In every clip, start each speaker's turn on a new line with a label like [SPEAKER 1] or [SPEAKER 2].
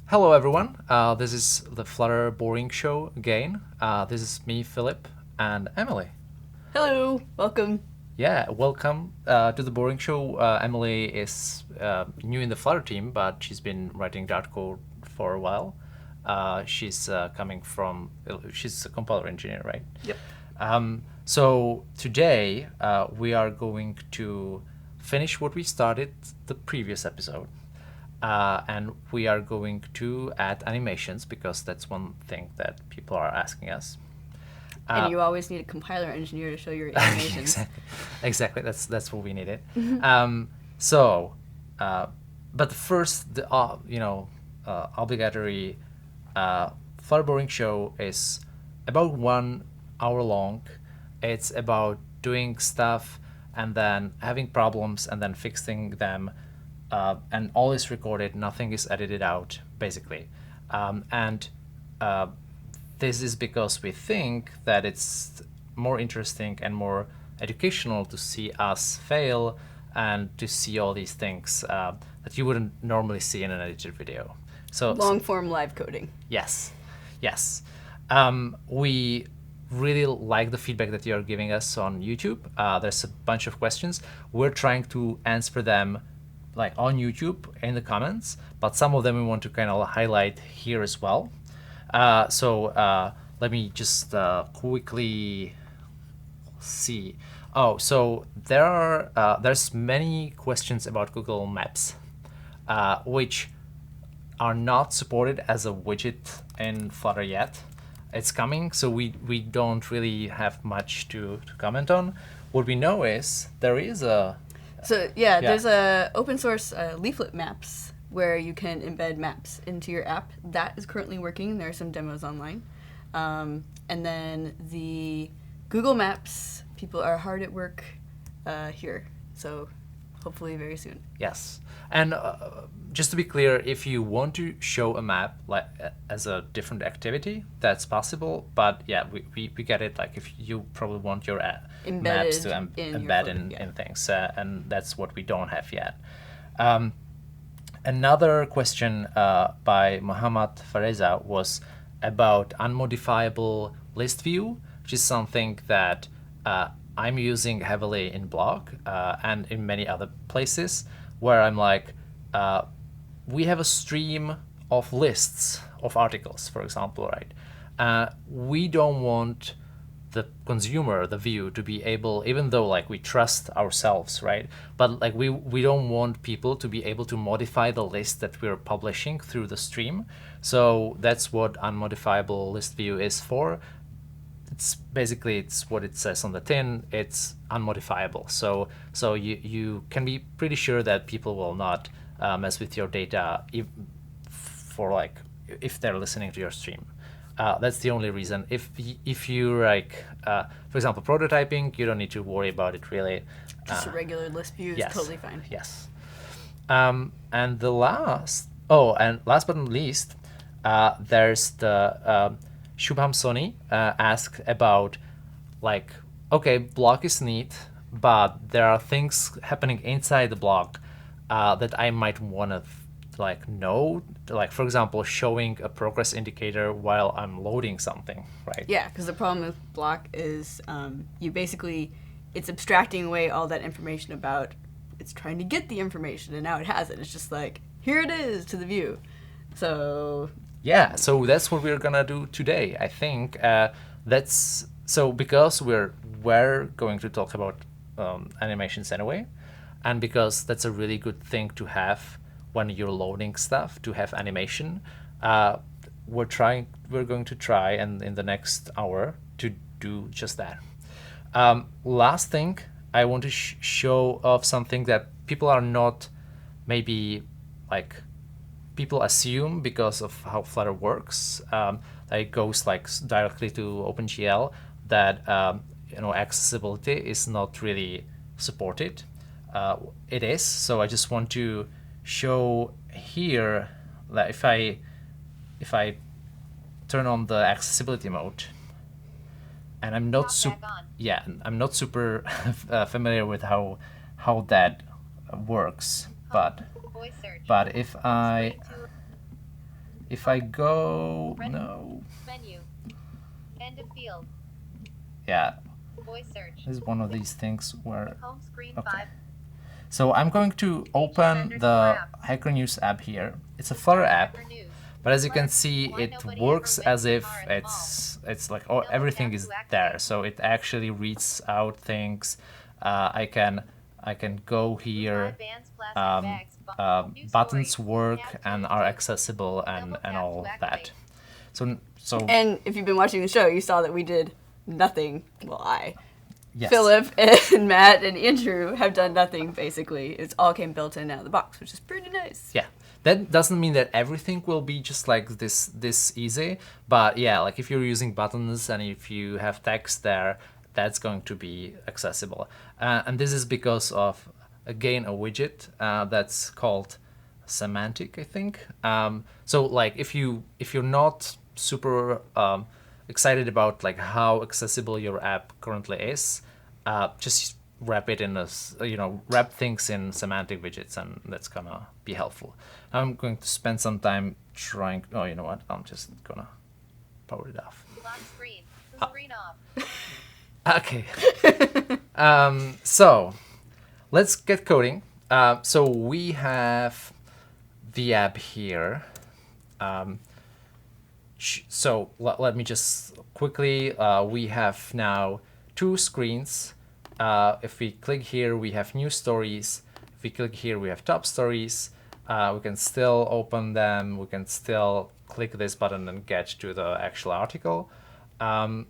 [SPEAKER 1] Hello, everyone. This is the Flutter Boring Show again. This is me, Filip, and Emily.
[SPEAKER 2] Hello, welcome.
[SPEAKER 1] Yeah, welcome to the Boring Show. Emily is new in the Flutter team, but she's been writing Dart code for a while. She's she's a compiler engineer, right?
[SPEAKER 2] Yep.
[SPEAKER 1] So today we are going to finish what we started the previous episode. And we are going to add animations because that's one thing that people are asking us.
[SPEAKER 2] And you always need a compiler engineer to show your animations.
[SPEAKER 1] Exactly. That's what we needed. But first, the obligatory Flutter Boring Show is about 1 hour long. It's about doing stuff and then having problems and then fixing them. And all is recorded, nothing is edited out, basically. This is because we think that it's more interesting and more educational to see us fail and to see all these things that you wouldn't normally see in an edited video.
[SPEAKER 2] Long form live coding.
[SPEAKER 1] Yes. We really like the feedback that you're giving us on YouTube. There's a bunch of questions. We're trying to answer them like on YouTube in the comments, but some of them we want to kind of highlight here as well. Let me just quickly see. So there's many questions about Google Maps, which are not supported as a widget in Flutter yet. It's coming, so we don't really have much to comment on. What we know is there is a
[SPEAKER 2] there's a open source leaflet maps where you can embed maps into your app. That is currently working. There are some demos online. And then the Google Maps, people are hard at work here. So hopefully very soon.
[SPEAKER 1] Yes. And just to be clear, if you want to show a map like as a different activity, that's possible. But yeah, we get it. Like if you probably want your maps to embed in things, and that's what we don't have yet. Another question by Muhammad Fareza was about unmodifiable list view, which is something that I'm using heavily in BLoC and in many other places, where I'm like, we have a stream of lists of articles, for example, right? We don't want the consumer, the view, to be able, even though like we trust ourselves, right? But like we don't want people to be able to modify the list that we're publishing through the stream. So that's what unmodifiable list view is for. It's what it says on the tin. It's unmodifiable. So you can be pretty sure that people will not mess with your data if they're listening to your stream. That's the only reason. If you're like, for example, prototyping, you don't need to worry about it really.
[SPEAKER 2] Just a regular list view is totally fine.
[SPEAKER 1] Yes. And last but not least, there's the Shubham Soni asked about like, okay, BLoC is neat, but there are things happening inside the BLoC that I might want to know, like for example, showing a progress indicator while I'm loading something, right?
[SPEAKER 2] Yeah, because the problem with BLoC is it's abstracting away all that information about, it's trying to get the information, and now it has it. It's just like, here it is to the view. So
[SPEAKER 1] yeah, so that's what we're gonna do today. I think because we're going to talk about animations anyway, and because that's a really good thing to have when you're loading stuff, to have animation. We're going to try and in the next hour to do just that. Last thing, I want to show off something that people are not maybe like, people assume because of how Flutter works, that it goes like directly to OpenGL, that accessibility is not really supported. It is. So I just want to show here that if I turn on the accessibility mode, and I'm not super familiar with how that works, but if I If I go, no.
[SPEAKER 3] Menu. End of field.
[SPEAKER 1] Yeah.
[SPEAKER 3] Voice search.
[SPEAKER 1] This is one of these things where,
[SPEAKER 3] Home screen
[SPEAKER 1] okay.
[SPEAKER 3] 5.
[SPEAKER 1] So I'm going to open the Hacker News app here. It's a Flutter app, but as you can see, it works as if it's like, oh, everything is there. So it actually reads out things. I can go here. Buttons work and are accessible and all that. So
[SPEAKER 2] And if you've been watching the show, you saw that we did nothing. Well,
[SPEAKER 1] yes.
[SPEAKER 2] Filip and Matt and Andrew have done nothing, basically. It's all came built in out of the box, which is pretty nice.
[SPEAKER 1] Yeah. That doesn't mean that everything will be just like this easy, but yeah, like if you're using buttons and if you have text there, that's going to be accessible. And this is because of, again, a widget that's called Semantic, I think. So like if you're not super excited about like how accessible your app currently is, just wrap it in wrap things in semantic widgets, and that's gonna be helpful. I'm going to spend some time trying. Oh, you know what? I'm just gonna power it off.
[SPEAKER 3] Lock screen. Screen off.
[SPEAKER 1] Okay. So let's get coding. So we have the app here. So let me just quickly, we have now 2 screens. If we click here, we have new stories. If we click here, we have top stories. We can still open them. We can still click this button and get to the actual article. And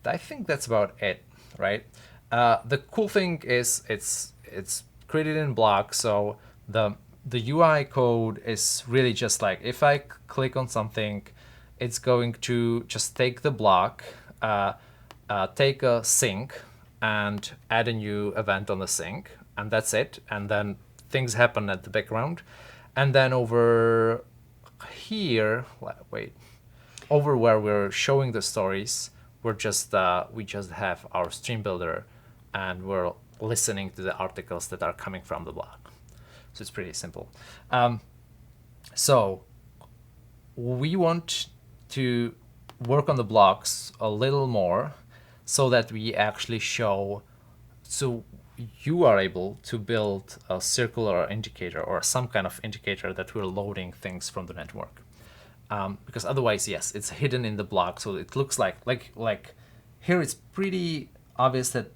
[SPEAKER 1] I think that's about it, right? The cool thing is it's created in BLoC, so the UI code is really just like, if I click on something, it's going to just take the block, take a sync, and add a new event on the sync, and that's it. And then things happen at the background. And then over here, over where we're showing the stories, we just have our stream builder, and we're listening to the articles that are coming from the blog. So it's pretty simple. So we want to work on the blocks a little more so that we actually show, so you are able to build a circular indicator or some kind of indicator that we're loading things from the network. Because otherwise, yes, it's hidden in the block, so it looks like here it's pretty obvious that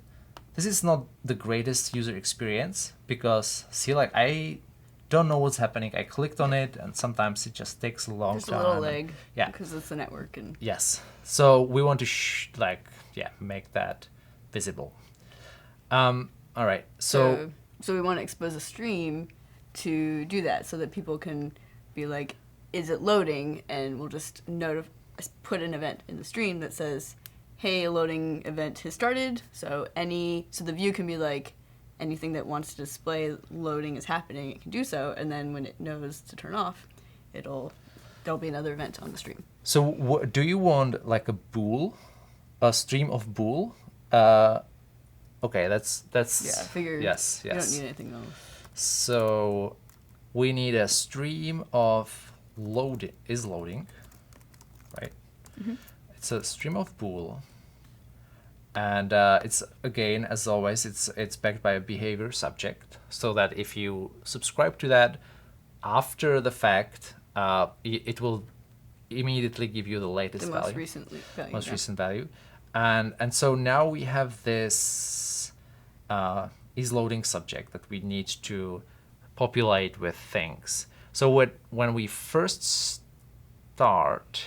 [SPEAKER 1] this is not the greatest user experience, because see, like, I don't know what's happening. I clicked on it, and sometimes it just takes a long time.
[SPEAKER 2] Just a little lag,
[SPEAKER 1] yeah,
[SPEAKER 2] because it's the network. And
[SPEAKER 1] yes, so we want to make that visible. All right, so
[SPEAKER 2] we want to expose a stream to do that, so that people can be like, is it loading? And we'll just put an event in the stream that says, hey, a loading event has started. So the view can be like, anything that wants to display loading is happening, it can do so. And then when it knows to turn off, there'll be another event on the stream.
[SPEAKER 1] So do you want like a stream of bool? Okay, that's
[SPEAKER 2] yeah, I figured.
[SPEAKER 1] Yes.
[SPEAKER 2] You don't need anything else.
[SPEAKER 1] So we need a stream of loading, right?
[SPEAKER 2] Mm-hmm.
[SPEAKER 1] It's a stream of bool, and it's, again, as always, it's backed by a behavior subject, so that if you subscribe to that after the fact, it will immediately give you the latest value, most recent value, and so now we have this isLoading subject that we need to populate with things. So when we first start,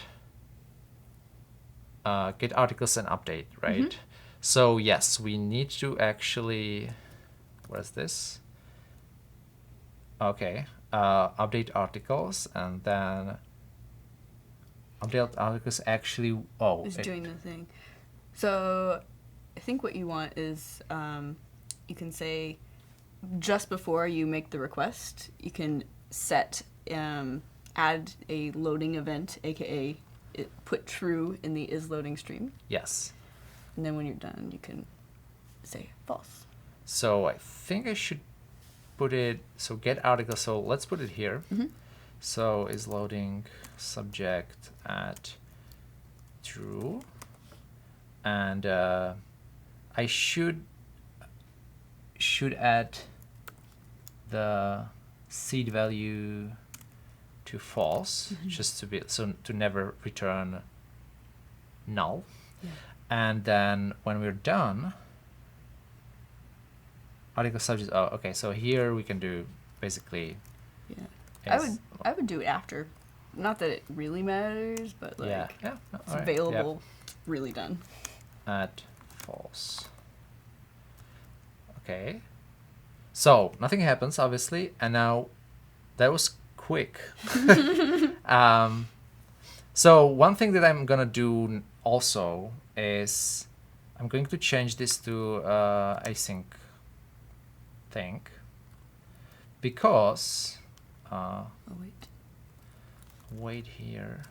[SPEAKER 1] get articles and update, right? Mm-hmm. So yes, we need to actually, where's this? Okay, update articles, and then update articles actually,
[SPEAKER 2] it's doing the thing. So I think what you want is, you can say, just before you make the request, you can set, add a loading event, aka put true in the isLoading stream.
[SPEAKER 1] Yes.
[SPEAKER 2] And then when you're done, you can say false.
[SPEAKER 1] So I think I should put it, so get article, so let's put it here.
[SPEAKER 2] Mm-hmm.
[SPEAKER 1] So is loading subject at true, and I should add the seed value to false, just to be to never return null.
[SPEAKER 2] Yeah.
[SPEAKER 1] And then when we're done, article subject. Oh, okay. So here we can do basically.
[SPEAKER 2] Yeah. I would do it after. Not that it really matters, but like
[SPEAKER 1] yeah.
[SPEAKER 2] it's available, really done.
[SPEAKER 1] At false. Okay. So nothing happens, obviously, and now that was quick. So one thing that I'm gonna do also is I'm going to change this to async thing, because
[SPEAKER 2] Oh
[SPEAKER 1] wait here.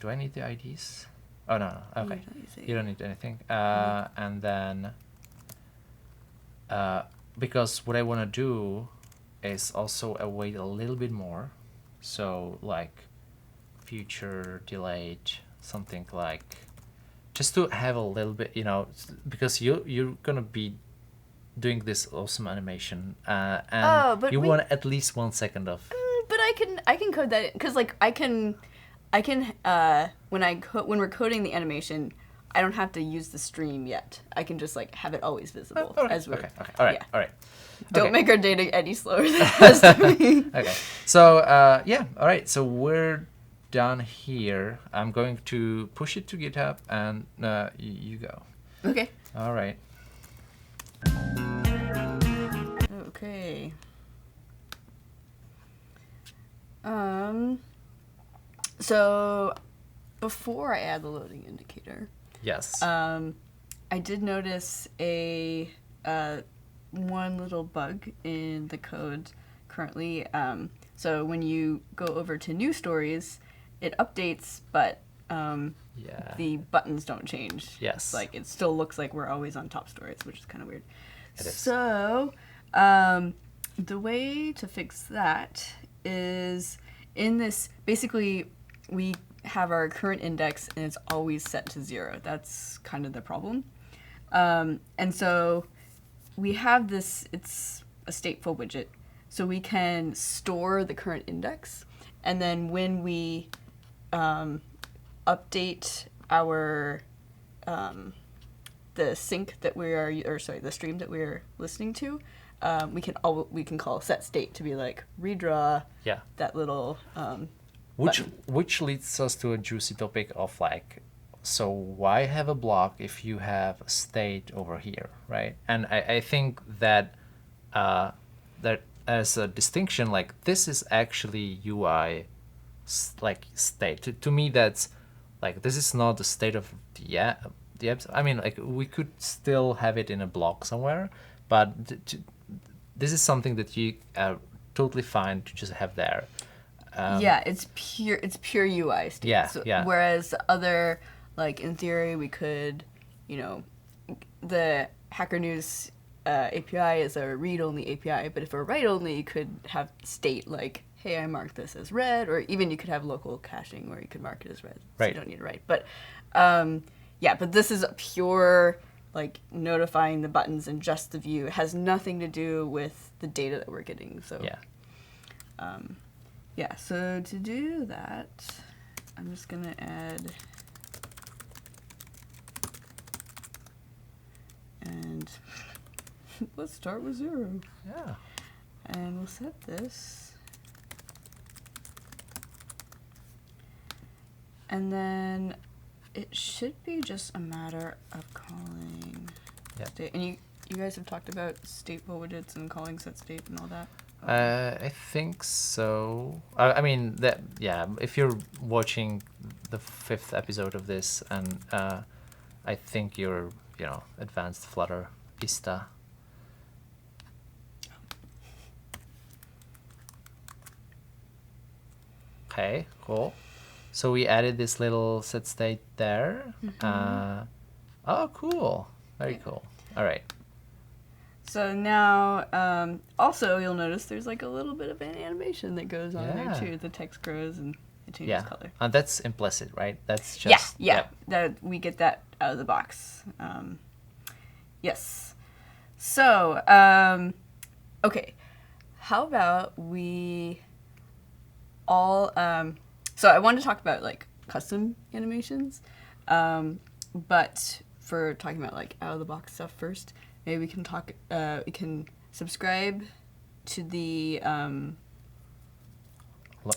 [SPEAKER 1] Do I need the IDs? Oh no. Okay, you don't need anything. And then because what I want to do is also await a little bit more, so like future delayed, something like, just to have a little bit, because you're gonna be doing this awesome animation, and you want at least 1 second of.
[SPEAKER 2] But I can code that because like I can when we're coding the animation, I don't have to use the stream yet. I can just like have it always visible as we're.
[SPEAKER 1] Okay. All right.
[SPEAKER 2] Don't make our data any slower than it has to be.
[SPEAKER 1] Okay. So all right. So we're done here. I'm going to push it to GitHub, and you go.
[SPEAKER 2] Okay.
[SPEAKER 1] All right.
[SPEAKER 2] Okay. So before I add the loading indicator,
[SPEAKER 1] Yes.
[SPEAKER 2] I did notice a one little bug in the code currently. So when you go over to new stories, it updates, but the buttons don't change.
[SPEAKER 1] Yes.
[SPEAKER 2] Like it still looks like we're always on top stories, which is kind of weird.
[SPEAKER 1] It is.
[SPEAKER 2] So the way to fix that is in this, basically we have our current index and it's always set to 0. That's kind of the problem. And so we have this, it's a stateful widget, so we can store the current index, and then when we update our the sync that we are, or sorry, the stream that we're listening to, we can call set state to be like redraw that little
[SPEAKER 1] which leads us to a juicy topic of like, so why have a block if you have a state over here, right? And I think that that as a distinction, like this is actually UI like state. To me, that's like, this is not the state of the app. I mean, like we could still have it in a block somewhere, but this is something that you are totally fine to just have there.
[SPEAKER 2] It's pure UI state.
[SPEAKER 1] Yeah,
[SPEAKER 2] so,
[SPEAKER 1] yeah.
[SPEAKER 2] Whereas other, like in theory, we could, the Hacker News API is a read-only API, but if we're write-only, you could have state like, hey, I marked this as red, or even you could have local caching where you could mark it as red, so
[SPEAKER 1] right.
[SPEAKER 2] You don't need to write. But but this is a pure like notifying the buttons and just the view. It has nothing to do with the data that we're getting. So so to do that, I'm just gonna add, and let's start with 0.
[SPEAKER 1] Yeah.
[SPEAKER 2] And we'll set this. And then it should be just a matter of calling state. And you guys have talked about stateful widgets and calling set state and all that?
[SPEAKER 1] I think so. I mean, that if you're watching the 5th episode of this, and I think you're, advanced Flutterista. Okay, cool. So we added this little set state there. Oh, cool. Very cool. All right.
[SPEAKER 2] So now, also you'll notice there's like a little bit of an animation that goes on there
[SPEAKER 1] Yeah.
[SPEAKER 2] too. The text grows and it changes
[SPEAKER 1] Yeah,
[SPEAKER 2] color.
[SPEAKER 1] and that's implicit, right? That's just
[SPEAKER 2] Yeah. That we get that out of the box. Yes. So, okay. How about we all? So I wanted to talk about like custom animations, but for talking about like out of the box stuff first, maybe we can talk. We can subscribe to the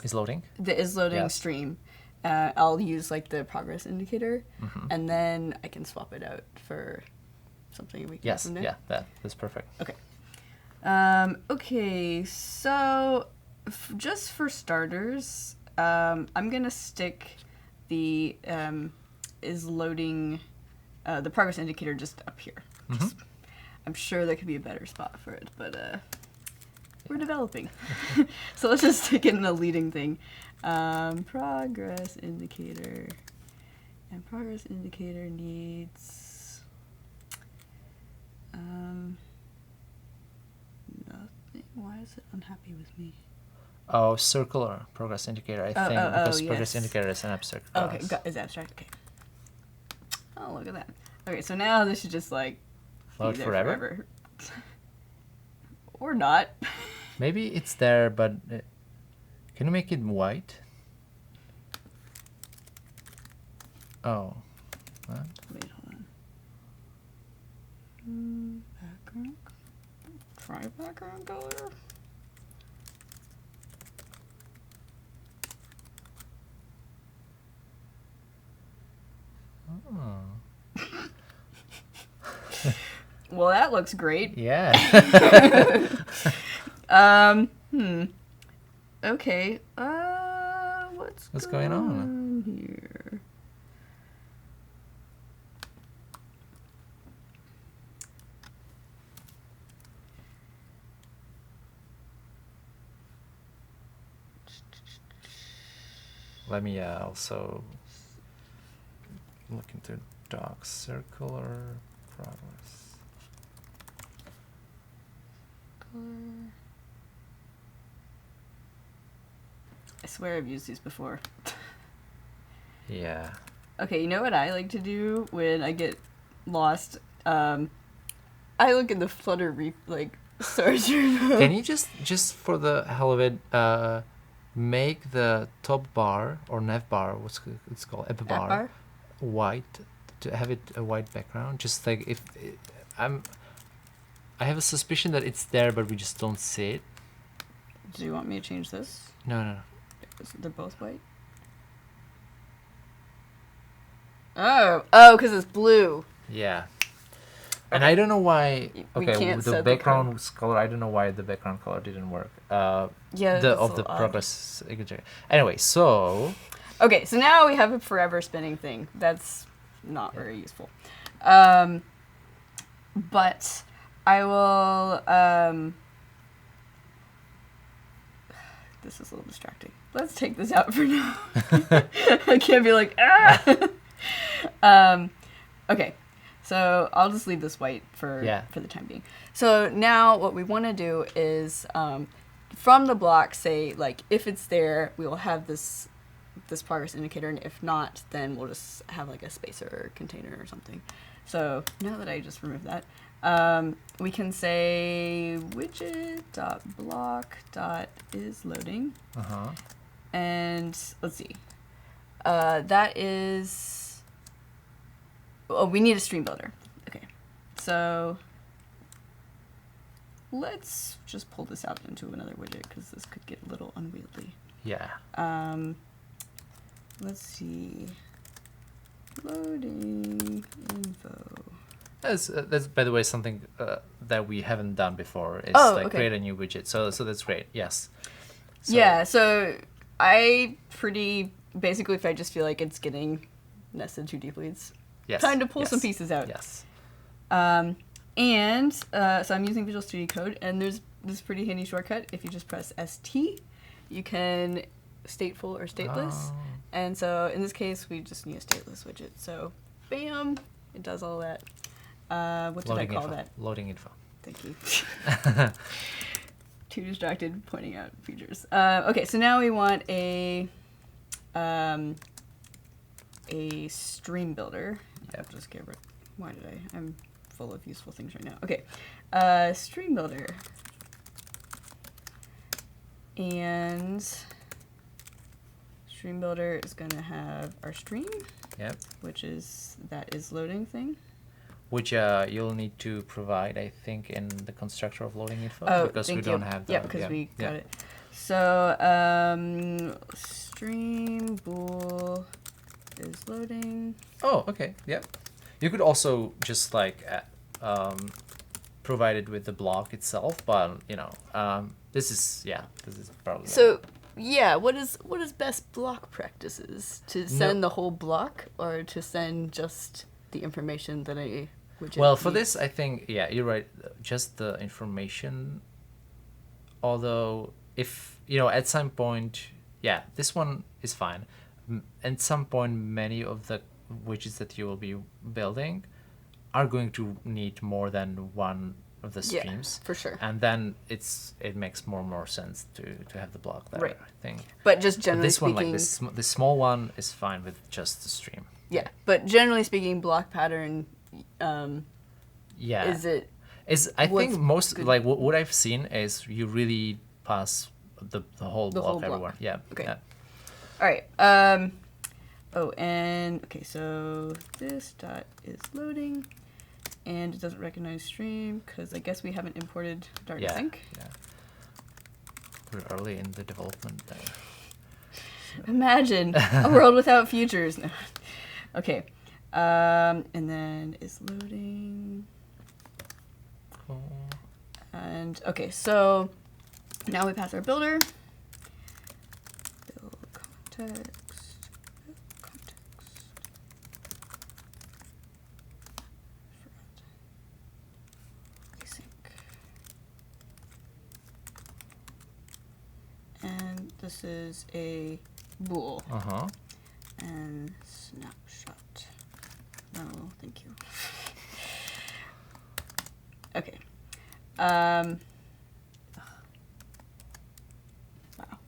[SPEAKER 1] Is loading.
[SPEAKER 2] is loading
[SPEAKER 1] Yes.
[SPEAKER 2] stream. I'll use like the progress indicator,
[SPEAKER 1] Mm-hmm.
[SPEAKER 2] and then I can swap it out for something we can
[SPEAKER 1] Yes,
[SPEAKER 2] from there.
[SPEAKER 1] yeah, that's perfect.
[SPEAKER 2] Okay. Okay, so just for starters, I'm gonna stick the is loading the progress indicator just up here. Just, I'm sure there could be a better spot for it, but we're developing. So let's just stick it in the leading thing. Progress indicator. And progress indicator needs nothing. Why is it unhappy with me?
[SPEAKER 1] Oh, circular progress indicator, I think, because progress
[SPEAKER 2] yes.
[SPEAKER 1] indicator is an abstract
[SPEAKER 2] Okay,
[SPEAKER 1] class.
[SPEAKER 2] is abstract. Okay. Oh, look at that. Okay, so now this should just like be
[SPEAKER 1] Load
[SPEAKER 2] there
[SPEAKER 1] forever?
[SPEAKER 2] Or not.
[SPEAKER 1] Maybe it's there, but can you make it white? Oh. What?
[SPEAKER 2] Wait, hold on. Background. Try background color.
[SPEAKER 1] Oh.
[SPEAKER 2] Well, that looks great.
[SPEAKER 1] Yeah.
[SPEAKER 2] Okay. What's
[SPEAKER 1] going on?
[SPEAKER 2] here?
[SPEAKER 1] Let me also look into doc circular progress.
[SPEAKER 2] I swear I've used these before.
[SPEAKER 1] Yeah.
[SPEAKER 2] Okay, you know what I like to do when I get lost? I look in the Flutter source repo.
[SPEAKER 1] Can you just for the hell of it, make the top bar or nav bar, what's it's called, app bar,
[SPEAKER 2] bar?
[SPEAKER 1] white, to have it a white background? Just like if I have a suspicion that it's there, but we just don't see it.
[SPEAKER 2] Do you want me to change this?
[SPEAKER 1] No.
[SPEAKER 2] They're both white? Oh, because it's blue.
[SPEAKER 1] Yeah. And I don't know why.
[SPEAKER 2] We
[SPEAKER 1] Okay,
[SPEAKER 2] can't
[SPEAKER 1] the
[SPEAKER 2] set the
[SPEAKER 1] background color. I don't know why the background color didn't work.
[SPEAKER 2] Yeah,
[SPEAKER 1] The
[SPEAKER 2] that's
[SPEAKER 1] of
[SPEAKER 2] a
[SPEAKER 1] the
[SPEAKER 2] little odd.
[SPEAKER 1] progress. Anyway, so
[SPEAKER 2] Okay, so now we have a forever spinning thing. That's not very useful. But I will. This is a little distracting. Let's take this out for now. I can't be like, ah! Okay, so I'll just leave this white for the time being. So now what we want to do is, from the block, say, like, if it's there, we will have this progress indicator, and if not, then we'll just have like a spacer or container or something. So now that I just removed that, we can say widget.block.isLoading. And let's see. That is... Oh, we need a stream builder. Okay. So let's just pull this out into another widget because this could get a little unwieldy.
[SPEAKER 1] yeah.
[SPEAKER 2] Let's see. Loading info.
[SPEAKER 1] That's by the way something that we haven't done before is create a new widget. So that's great. Yes. So,
[SPEAKER 2] yeah. So I basically if I just feel like it's getting nested too deeply, it's time to pull some pieces out.
[SPEAKER 1] Yes.
[SPEAKER 2] So I'm using Visual Studio Code, and there's this pretty handy shortcut. If you just press ST, you can stateful or stateless.
[SPEAKER 1] Oh.
[SPEAKER 2] And so in this case, we just need a stateless widget. So bam, it does all that. What did I call that?
[SPEAKER 1] Loading info.
[SPEAKER 2] Thank you. Too distracted pointing out features. Okay, so now we want a stream builder.
[SPEAKER 1] Yep.
[SPEAKER 2] Just get rid. Why did I? I'm full of useful things right now. Okay, stream builder. And stream builder is going to have our stream,
[SPEAKER 1] Yep.
[SPEAKER 2] which is that is loading thing.
[SPEAKER 1] Which you'll need to provide, I think, in the constructor of loading info,
[SPEAKER 2] Oh,
[SPEAKER 1] because we
[SPEAKER 2] thank
[SPEAKER 1] don't
[SPEAKER 2] you.
[SPEAKER 1] have that.
[SPEAKER 2] Yeah, because we got it. So stream bool is loading.
[SPEAKER 1] Oh, okay. Yep. You could also just like provide it with the block itself, but you know, this is probably
[SPEAKER 2] So yeah, what is best block practices? To send the whole block or to send just the information that I widget
[SPEAKER 1] well, for
[SPEAKER 2] needs?
[SPEAKER 1] this, I think you're right. Just the information. Although, if you know, at some point, this one is fine. At some point, many of the widgets that you will be building are going to need more than one of the streams.
[SPEAKER 2] For sure.
[SPEAKER 1] And then it makes more sense to have the block there.
[SPEAKER 2] Right.
[SPEAKER 1] I think.
[SPEAKER 2] But just
[SPEAKER 1] But
[SPEAKER 2] generally
[SPEAKER 1] this
[SPEAKER 2] speaking,
[SPEAKER 1] one, like this small one, is fine with just the stream.
[SPEAKER 2] yeah. But generally speaking, block pattern.
[SPEAKER 1] Yeah.
[SPEAKER 2] Is it?
[SPEAKER 1] I
[SPEAKER 2] what's
[SPEAKER 1] think most
[SPEAKER 2] good?
[SPEAKER 1] like what I've seen is you really pass the whole
[SPEAKER 2] The
[SPEAKER 1] block
[SPEAKER 2] whole block.
[SPEAKER 1] everywhere. Yeah.
[SPEAKER 2] Okay.
[SPEAKER 1] Yeah.
[SPEAKER 2] All right. Oh, and okay. So this dot is loading, and it doesn't recognize stream because I guess we haven't imported Dart
[SPEAKER 1] Yeah.
[SPEAKER 2] Sync.
[SPEAKER 1] Yeah. We're early in the development there.
[SPEAKER 2] Imagine a world without futures. No. Okay. And then is loading.
[SPEAKER 1] Cool.
[SPEAKER 2] And okay, so now we pass our builder. Build context. Build context. Forgot. Vsync. And this is a bool.
[SPEAKER 1] Uh-huh.
[SPEAKER 2] And snapshot. No, thank you. Okay. Wow.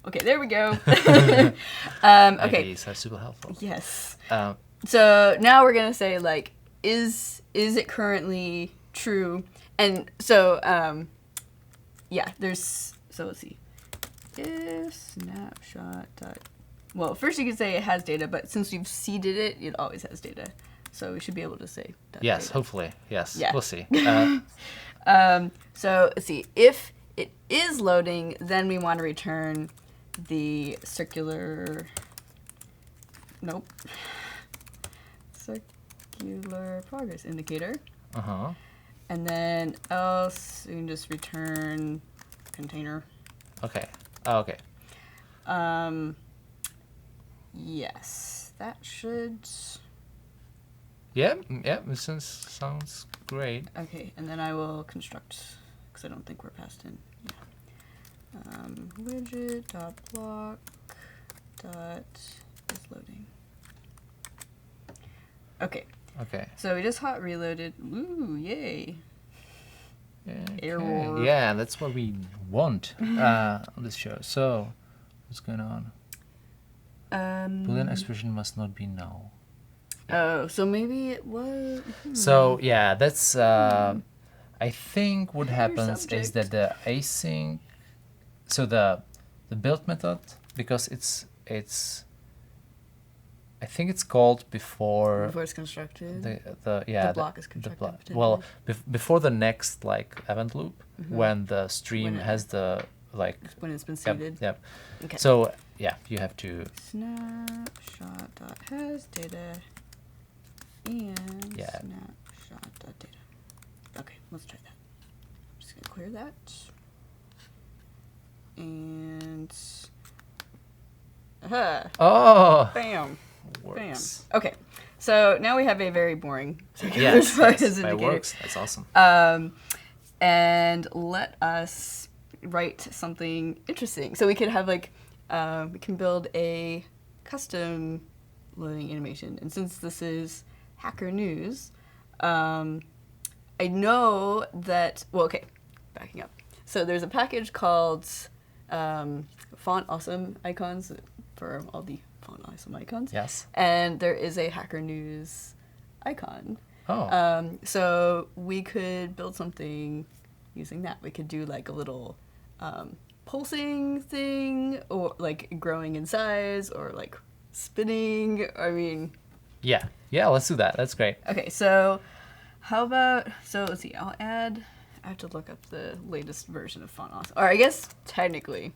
[SPEAKER 2] Okay, there we go. Okay.
[SPEAKER 1] IDs are super helpful.
[SPEAKER 2] Yes.
[SPEAKER 1] Um,
[SPEAKER 2] So now we're gonna say like, is it currently true? And so there's let's see. If snapshot dot. Well, first you can say it has data, but since you've seeded it, it always has data. So we should be able to say
[SPEAKER 1] yes,
[SPEAKER 2] data.
[SPEAKER 1] hopefully. Yes.
[SPEAKER 2] Yeah.
[SPEAKER 1] We'll see.
[SPEAKER 2] So let's see. If it is loading, then we want to return the circular. Nope. Circular progress indicator.
[SPEAKER 1] Uh-huh.
[SPEAKER 2] And then else we can just return container.
[SPEAKER 1] Okay. Oh, okay.
[SPEAKER 2] Yes, that should.
[SPEAKER 1] Yeah. Yeah. This sounds great.
[SPEAKER 2] Okay, and then I will construct because I don't think we're passed in. Yeah. Widget dot block dot is loading. Okay,
[SPEAKER 1] Okay.
[SPEAKER 2] so we just hot reloaded. Ooh, yay!
[SPEAKER 1] Okay.
[SPEAKER 2] Error.
[SPEAKER 1] Yeah, that's what we want on this show. So, what's going on? Boolean expression must not be null.
[SPEAKER 2] Oh, so maybe it was.
[SPEAKER 1] So yeah, that's I think what happens is
[SPEAKER 2] subject.
[SPEAKER 1] that the async, so the build method, because it's I think it's called before
[SPEAKER 2] Before it's constructed.
[SPEAKER 1] the
[SPEAKER 2] block is constructed,
[SPEAKER 1] well before the next like event loop when the stream
[SPEAKER 2] When it-
[SPEAKER 1] has the like
[SPEAKER 2] when it's been
[SPEAKER 1] yep,
[SPEAKER 2] seeded.
[SPEAKER 1] yep.
[SPEAKER 2] Okay.
[SPEAKER 1] So yeah, you have to
[SPEAKER 2] Snapshot dot has data and
[SPEAKER 1] Yeah.
[SPEAKER 2] snapshot dot data. Okay, let's try that. I'm just gonna clear that. And
[SPEAKER 1] oh
[SPEAKER 2] bam. Bam.
[SPEAKER 1] works.
[SPEAKER 2] Okay. So now we have a very boring
[SPEAKER 1] Yes,
[SPEAKER 2] progress
[SPEAKER 1] yes, that
[SPEAKER 2] indicator.
[SPEAKER 1] works. That's awesome.
[SPEAKER 2] And let us write something interesting. So we could have like, we can build a custom loading animation. And since this is Hacker News, I I know that, well, okay, backing up. So there's a package called Font Awesome Icons for all the Font Awesome icons.
[SPEAKER 1] Yes.
[SPEAKER 2] And there is a Hacker News icon.
[SPEAKER 1] Oh.
[SPEAKER 2] So we could build something using that. We could do like a little pulsing thing, or like growing in size, or like spinning. I mean,
[SPEAKER 1] Yeah, let's do that. That's great.
[SPEAKER 2] okay, so how about, so let's see, I have to look up the latest version of Font Awesome. Or I guess technically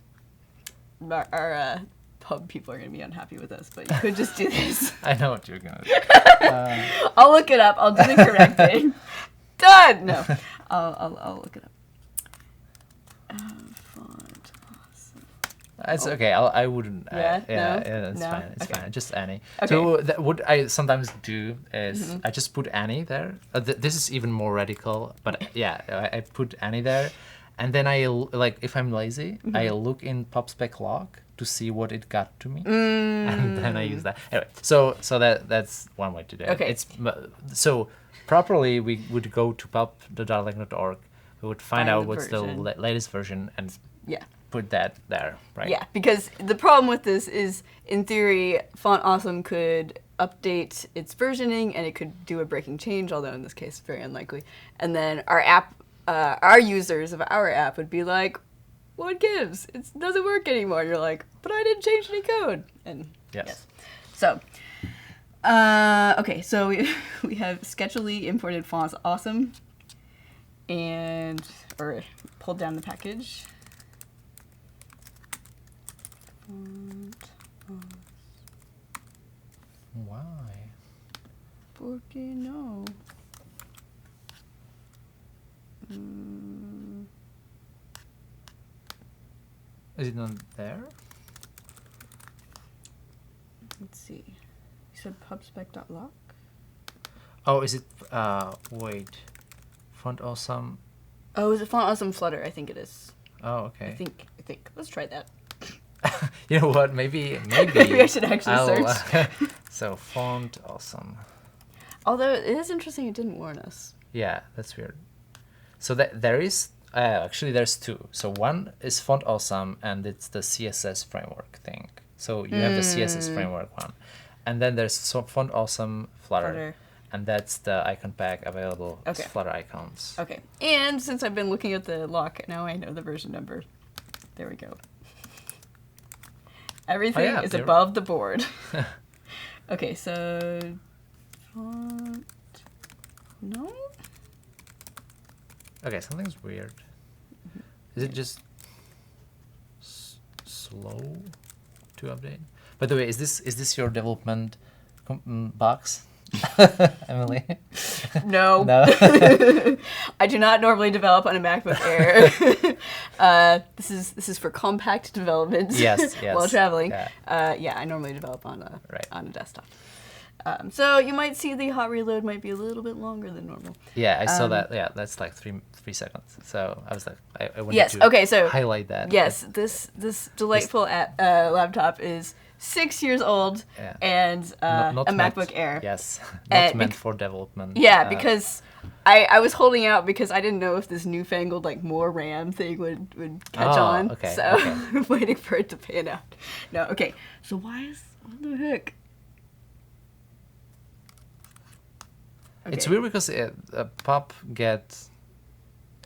[SPEAKER 2] our pub people are going to be unhappy with us, but you could just do this.
[SPEAKER 1] I know what you're going to do.
[SPEAKER 2] I'll look it up. I'll do the correct thing. Done! No. I'll look it up. Font Awesome.
[SPEAKER 1] It's okay. I wouldn't.
[SPEAKER 2] Yeah?
[SPEAKER 1] It's
[SPEAKER 2] No?
[SPEAKER 1] fine. It's
[SPEAKER 2] Okay.
[SPEAKER 1] fine. Just Annie.
[SPEAKER 2] Okay.
[SPEAKER 1] So what I sometimes do is I just put Annie there. This is even more radical, but yeah, I put Annie there, and then like if I'm lazy, I look in PubSpec to see what it got to me, and then I use that. Anyway, so that's one way to do it.
[SPEAKER 2] Okay.
[SPEAKER 1] So properly we would go to pub.dialect.org. We would find out
[SPEAKER 2] the
[SPEAKER 1] what's the
[SPEAKER 2] version.
[SPEAKER 1] latest version and
[SPEAKER 2] Yeah.
[SPEAKER 1] put that there, right?
[SPEAKER 2] Yeah, because the problem with this is, in theory, Font Awesome could update its versioning and it could do a breaking change, although in this case, very unlikely. And then our app, our users of our app would be like, what gives? It doesn't work anymore. And you're like, but I didn't change any code. And
[SPEAKER 1] Yes.
[SPEAKER 2] So, okay, so we have sketchily imported Font Awesome or pulled down the package.
[SPEAKER 1] Why?
[SPEAKER 2] Porque no.
[SPEAKER 1] Is it not there?
[SPEAKER 2] Let's see. You said pubspec.loc?
[SPEAKER 1] Oh, is it? Wait. Font Awesome.
[SPEAKER 2] Oh, is it Font Awesome Flutter? I think it is.
[SPEAKER 1] Oh, okay.
[SPEAKER 2] I think. Let's try that.
[SPEAKER 1] You know what? Maybe.
[SPEAKER 2] Maybe I should actually search.
[SPEAKER 1] So Font Awesome.
[SPEAKER 2] Although it is interesting, it didn't warn us.
[SPEAKER 1] Yeah, that's weird. So there is actually there's two. So one is Font Awesome, and it's the CSS framework thing. So you have the CSS framework one, and then there's Font Awesome Flutter, and that's the icon pack available as Flutter icons.
[SPEAKER 2] Okay. And since I've been looking at the lock, now I know the version number. There we go. Everything is above the board. Okay, so font. No?
[SPEAKER 1] Okay, something's weird. Is it just slow to update? By the way, is this your development box, Emily?
[SPEAKER 2] No.
[SPEAKER 1] No.
[SPEAKER 2] I do not normally develop on a MacBook Air. This is for compact development.
[SPEAKER 1] Yes.
[SPEAKER 2] While traveling.
[SPEAKER 1] Yeah.
[SPEAKER 2] I normally develop on a
[SPEAKER 1] Right.
[SPEAKER 2] on a desktop. So you might see the hot reload might be a little bit longer than normal.
[SPEAKER 1] Yeah, I saw that. Yeah, that's like three seconds. So I was like, I wanted
[SPEAKER 2] Yes.
[SPEAKER 1] to
[SPEAKER 2] Okay. So
[SPEAKER 1] highlight that.
[SPEAKER 2] yes, this delightful laptop is 6 years old and
[SPEAKER 1] Not
[SPEAKER 2] a
[SPEAKER 1] meant-
[SPEAKER 2] MacBook Air.
[SPEAKER 1] Yes, not meant for development.
[SPEAKER 2] Yeah, because I was holding out because I didn't know if this newfangled like more RAM thing would catch on.
[SPEAKER 1] Okay,
[SPEAKER 2] So
[SPEAKER 1] okay.
[SPEAKER 2] I'm waiting for it to pan out. No, okay. So what the heck? Okay.
[SPEAKER 1] It's weird because pub-get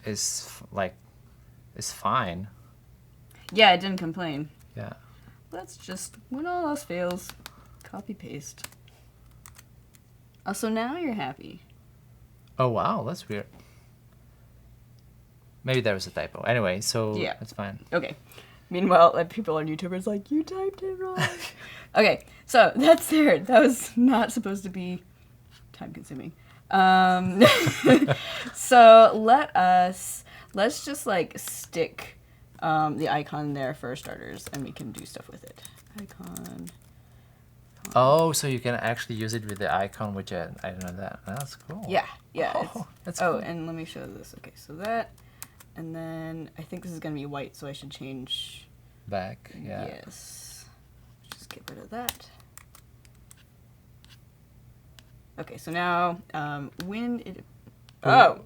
[SPEAKER 1] is fine.
[SPEAKER 2] Yeah, it didn't complain.
[SPEAKER 1] Yeah.
[SPEAKER 2] Let's just, when all else fails, copy paste. Oh, so now you're happy.
[SPEAKER 1] Oh wow, that's weird. Maybe there was a typo. Anyway, so
[SPEAKER 2] Yeah.
[SPEAKER 1] it's fine.
[SPEAKER 2] Okay. Meanwhile, like, people on YouTube are like, you typed it wrong. Okay, so that's there. That was not supposed to be time consuming. So let's just like stick the icon there for starters, and we can do stuff with it. Icon.
[SPEAKER 1] Oh, so you can actually use it with the icon widget. I didn't know that. That's cool.
[SPEAKER 2] Yeah.
[SPEAKER 1] Oh, that's
[SPEAKER 2] oh,
[SPEAKER 1] cool.
[SPEAKER 2] and let me show this. Okay, so that, and then I think this is gonna be white, so I should change.
[SPEAKER 1] Back. Yeah.
[SPEAKER 2] Yes. Just get rid of that. Okay, so now when it. Oh.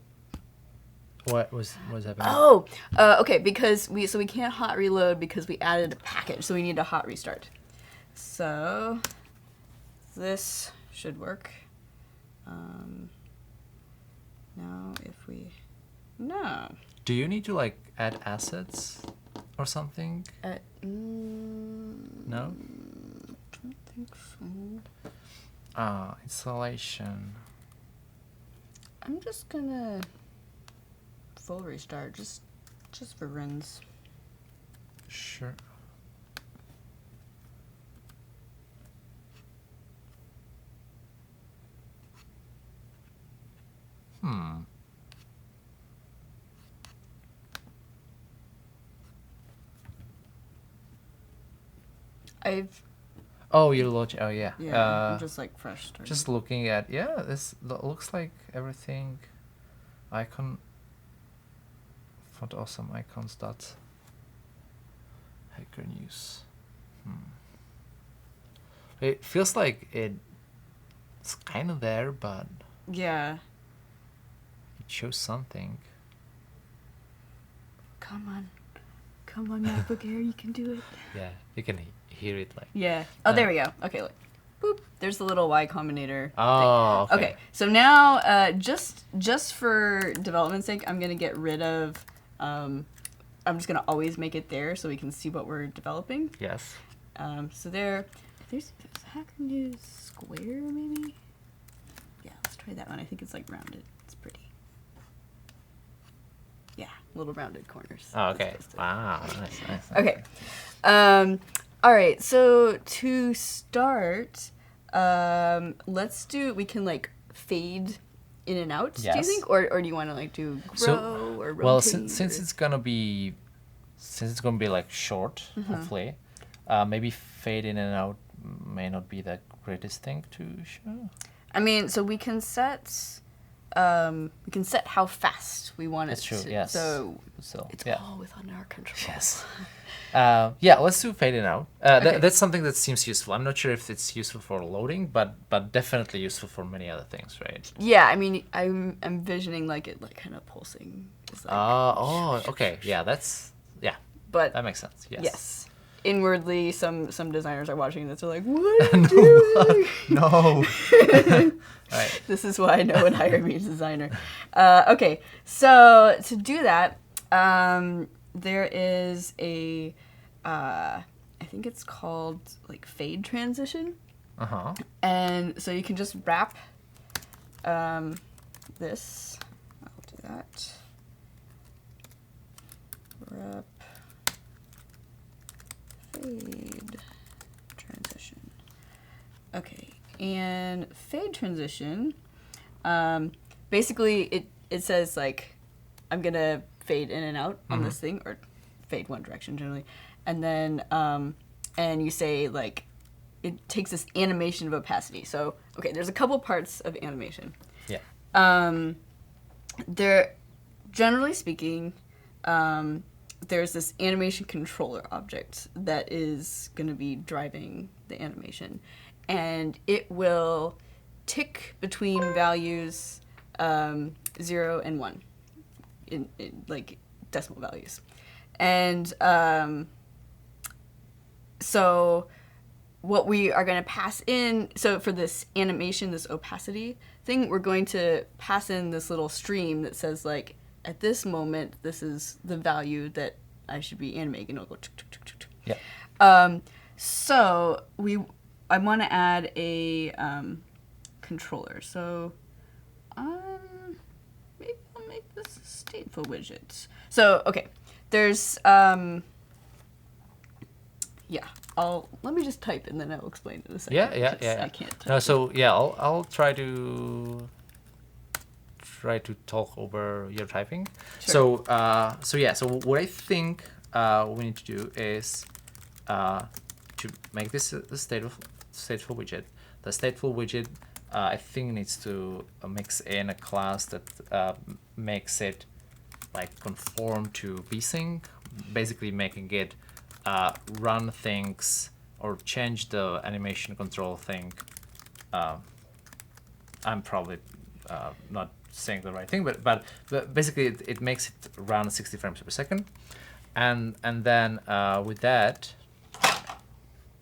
[SPEAKER 1] What's happening?
[SPEAKER 2] Oh, okay. Because we can't hot reload because we added a package, so we need a hot restart. So this should work. Now if we no.
[SPEAKER 1] Do you need to like add assets or something? No.
[SPEAKER 2] I don't think so.
[SPEAKER 1] Installation.
[SPEAKER 2] I'm just gonna full restart just for runs.
[SPEAKER 1] Sure. Oh, you're launching. Oh, yeah.
[SPEAKER 2] Yeah, I'm just like fresh starting.
[SPEAKER 1] Just looking at, this looks like everything. Icon. Font awesome icons. Dot. Hacker news. It feels like it's kind of there, but
[SPEAKER 2] Yeah.
[SPEAKER 1] it shows something.
[SPEAKER 2] Come on, MacBook Air, you can do it.
[SPEAKER 1] Yeah, you can hear it like.
[SPEAKER 2] Yeah. Oh, there we go. Okay, look. Boop. There's the little Y Combinator.
[SPEAKER 1] Oh,
[SPEAKER 2] thing. Okay. So now, just for development's sake, I'm gonna get rid of. I'm just gonna always make it there so we can see what we're developing.
[SPEAKER 1] Yes.
[SPEAKER 2] So there's Hacker News Square maybe. Yeah, let's try that one. I think it's like rounded. It's pretty. Yeah, little rounded corners.
[SPEAKER 1] Oh, okay. Wow. Nice.
[SPEAKER 2] Okay. All right. So to start, we can like fade in and out.
[SPEAKER 1] Yes.
[SPEAKER 2] Do you think, or do you want to like do grow or rotate?
[SPEAKER 1] Well, since it's gonna be like short, hopefully, maybe fade in and out may not be the greatest thing to show.
[SPEAKER 2] I mean, so we can set how fast we want it.
[SPEAKER 1] That's true.
[SPEAKER 2] To,
[SPEAKER 1] Yes.
[SPEAKER 2] So it's
[SPEAKER 1] yeah.
[SPEAKER 2] all within our control.
[SPEAKER 1] Yes. Let's do fade in out.
[SPEAKER 2] Okay.
[SPEAKER 1] That's something that seems useful. I'm not sure if it's useful for loading, but definitely useful for many other things, right?
[SPEAKER 2] Yeah, I mean, I'm envisioning like it like kind of pulsing. It's like,
[SPEAKER 1] Okay. Yeah,
[SPEAKER 2] but
[SPEAKER 1] that makes sense. Yes.
[SPEAKER 2] yes. Inwardly, some designers are watching this. They're like, "What are you doing?"
[SPEAKER 1] No. Right.
[SPEAKER 2] This is why no one hired me as a designer. Okay, so to do that, there is a, I think it's called like fade transition, and so you can just wrap this. I'll do that. Wrap. Fade transition. Okay, and fade transition, basically it says like I'm gonna fade in and out on this thing, or fade one direction generally, and then and you say like it takes this animation of opacity. So okay, there's a couple parts of animation.
[SPEAKER 1] Yeah.
[SPEAKER 2] There, generally speaking, there's this animation controller object that is going to be driving the animation, and it will tick between values 0 and 1 in like decimal values. And so what we are going to pass in, so for this animation, this opacity thing, we're going to pass in this little stream that says like, at this moment, this is the value that I should be animating. And it'll go.
[SPEAKER 1] Yeah.
[SPEAKER 2] So I want to add a controller. So maybe I'll make this a stateful widget. So okay, there's let me just type and then I'll explain in a second.
[SPEAKER 1] Yeah.
[SPEAKER 2] I can't type.
[SPEAKER 1] No, so yeah, I'll try to talk over your typing.
[SPEAKER 2] Sure.
[SPEAKER 1] So what I think we need to do is to make this a stateful widget. The stateful widget I think needs to mix in a class that makes it like conform to Vsync, basically making it run things or change the animation control thing. I'm probably not saying the right thing, but basically it makes it around 60 frames per second, and then with that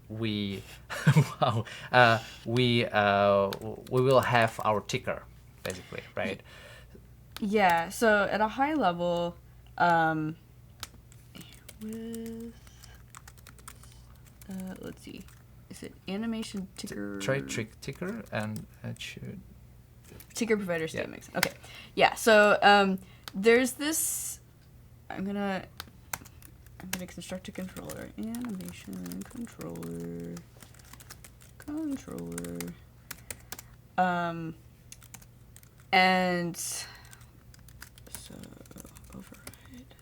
[SPEAKER 1] we we will have our ticker basically, right?
[SPEAKER 2] Yeah. So at a high level, with let's see, is it animation ticker?
[SPEAKER 1] Try trick ticker, and it should.
[SPEAKER 2] Ticker provider state mix. Okay. Yeah. So there's this. I'm gonna construct a controller. Animation controller. And so override.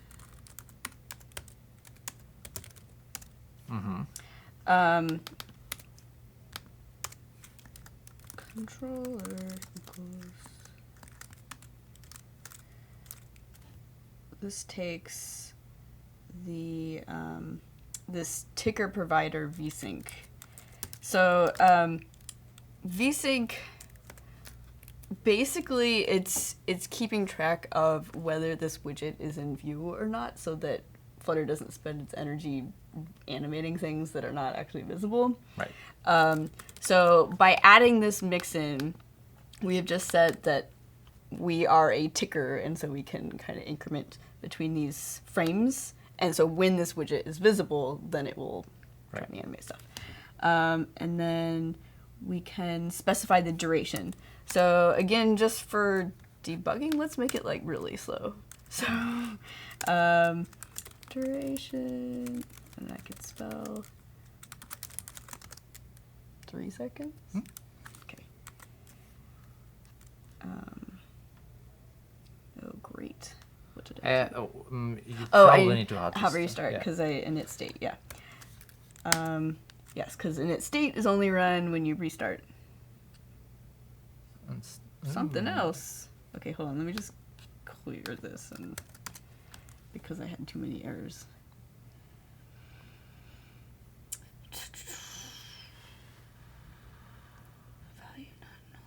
[SPEAKER 2] Controller equals. This takes the this ticker provider Vsync. So Vsync, basically it's keeping track of whether this widget is in view or not, so that Flutter doesn't spend its energy animating things that are not actually visible.
[SPEAKER 1] Right.
[SPEAKER 2] So by adding this mix in, we have just said that we are a ticker, and so we can kind of increment between these frames. And so when this widget is visible, then it will try to animate stuff. And then we can specify the duration. So again, just for debugging, let's make it like really slow. So duration, and I could spell 3 seconds. Okay. Oh, great. What did I do?
[SPEAKER 1] You probably
[SPEAKER 2] I
[SPEAKER 1] need to
[SPEAKER 2] have restart because I init state, yeah. Yes, because init state is only run when you restart. Something else. Okay, hold on. Let me just clear this, and because I had too many errors. Value not known.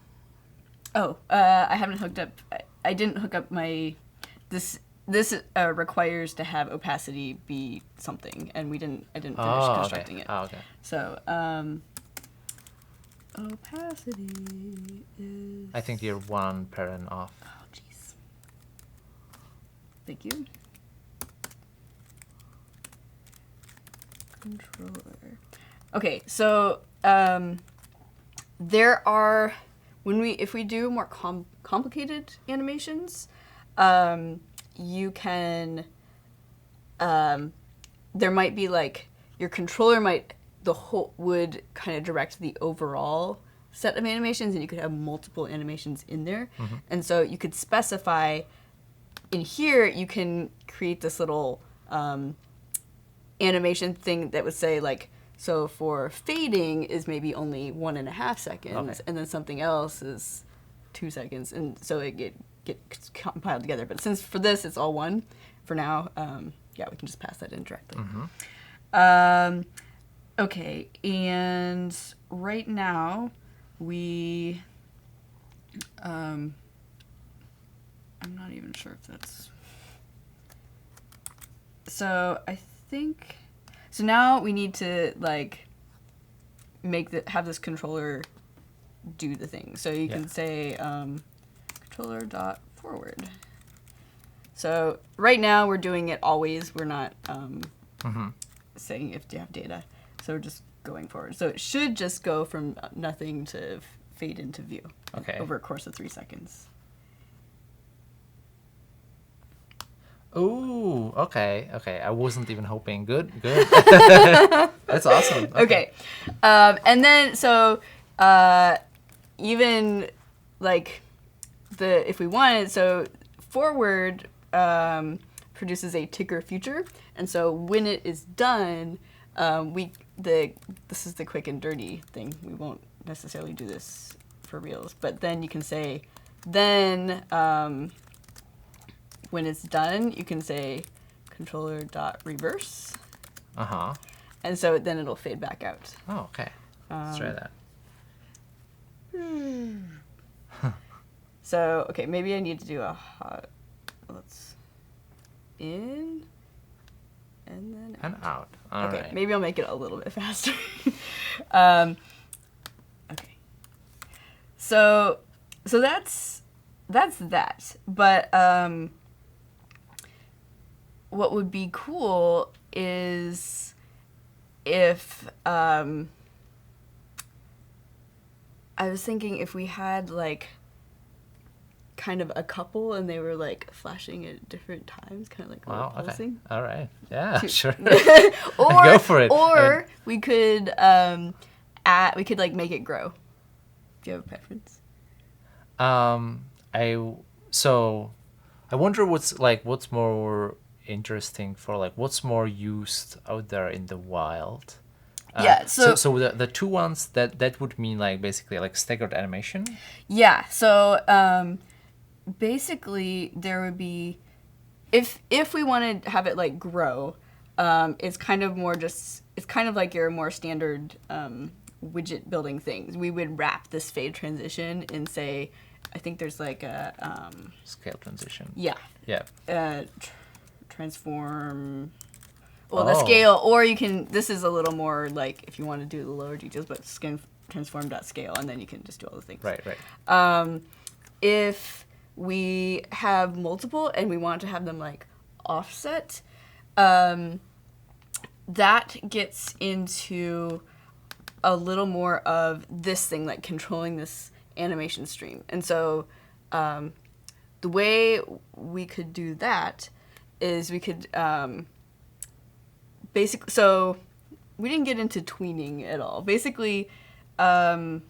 [SPEAKER 2] Oh, I haven't hooked up. I didn't hook up my. This requires to have opacity be something, and I didn't finish constructing it.
[SPEAKER 1] Oh, okay.
[SPEAKER 2] So opacity is.
[SPEAKER 1] I think you're one parent off.
[SPEAKER 2] Oh, jeez. Thank you. Controller. Okay, so there are if we do more complicated animations, you can there might be like your controller would kind of direct the overall set of animations, and you could have multiple animations in there. And so you could specify in here, you can create this little animation thing that would say like, so for fading is maybe only 1.5 seconds, and then something else is 2 seconds, and so it gets compiled together. But since for this it's all one for now, yeah, we can just pass that in directly. Okay, and right now we I'm not even sure if that's so. I think so. Now we need to like have this controller do the thing. So you can say controller.forward. So right now we're doing it always. We're not saying if you have data. So we're just going forward. So it should just go from nothing to fade into view over a course of 3 seconds.
[SPEAKER 1] Ooh, okay. I wasn't even hoping. Good. That's awesome.
[SPEAKER 2] Okay. And then, so even like if we wanted, so forward produces a ticker future. And so when it is done, this is the quick and dirty thing. We won't necessarily do this for reals, but then you can say, then when it's done, you can say controller.reverse. And so then it'll fade back out.
[SPEAKER 1] Oh, okay. Let's try that.
[SPEAKER 2] So, okay, maybe I need to do a hot, let's, in, and then
[SPEAKER 1] And out. All
[SPEAKER 2] okay,
[SPEAKER 1] right.
[SPEAKER 2] maybe I'll make it a little bit faster. Okay. So that's that. But what would be cool is if I was thinking if we had like kind of a couple and they were like flashing at different times, kind of like
[SPEAKER 1] Wow. Okay.
[SPEAKER 2] pulsing.
[SPEAKER 1] All right. Yeah. Sure.
[SPEAKER 2] Or
[SPEAKER 1] Go for it.
[SPEAKER 2] Or we could we could like make it grow. Do you have a preference?
[SPEAKER 1] I wonder what's more interesting for like what's more used out there in the wild.
[SPEAKER 2] Yeah, so
[SPEAKER 1] the two ones that would mean like basically like staggered animation.
[SPEAKER 2] yeah, so basically there would be if we want to have it like grow, it's kind of like your more standard widget building things. We would wrap this fade transition in, say, I think there's like a
[SPEAKER 1] Scale transition.
[SPEAKER 2] yeah, transform. Well, the
[SPEAKER 1] Oh.
[SPEAKER 2] scale, or you can. This is a little more like if you want to do the lower details, but skin transform.scale, and then you can just do all the things.
[SPEAKER 1] Right.
[SPEAKER 2] If we have multiple and we want to have them like offset, that gets into a little more of this thing, like controlling this animation stream. And so the way we could do that is we could basically, so we didn't get into tweening at all. Basically, let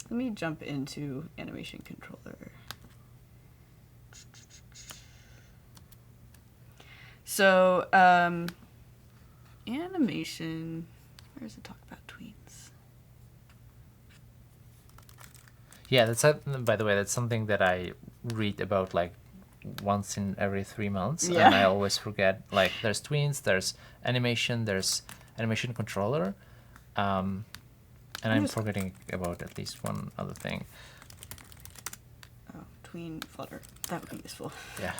[SPEAKER 2] me jump into animation controller. So, animation, where does it talk about tweens?
[SPEAKER 1] Yeah, by the way, that's something that I read about like once in every 3 months,
[SPEAKER 2] Yeah.
[SPEAKER 1] and I always forget. Like, there's tweens, there's animation controller, and I'm forgetting about at least one other thing.
[SPEAKER 2] Oh, tween Flutter. That would be useful.
[SPEAKER 1] Yeah.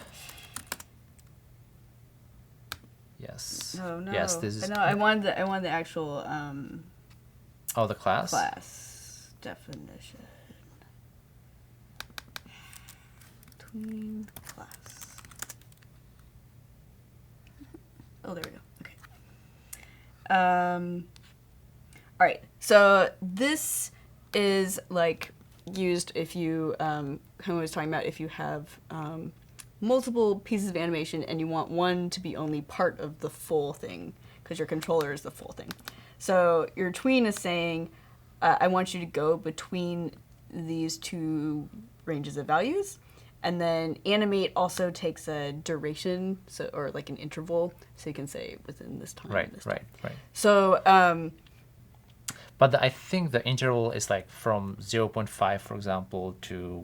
[SPEAKER 1] Yes.
[SPEAKER 2] No.
[SPEAKER 1] Yes, this is.
[SPEAKER 2] No, I wanted the actual
[SPEAKER 1] Oh, the class.
[SPEAKER 2] class definition. Tween class. Oh, there we go. Okay. All right. So this is like used if you, kind of was talking about if you have multiple pieces of animation and you want one to be only part of the full thing because your controller is the full thing. So your tween is saying, I want you to go between these two ranges of values. And then animate also takes a duration, so or like an interval, so you can say within this time.
[SPEAKER 1] Right.
[SPEAKER 2] This time.
[SPEAKER 1] Right.
[SPEAKER 2] So,
[SPEAKER 1] But I think the interval is like from 0.5, for example, to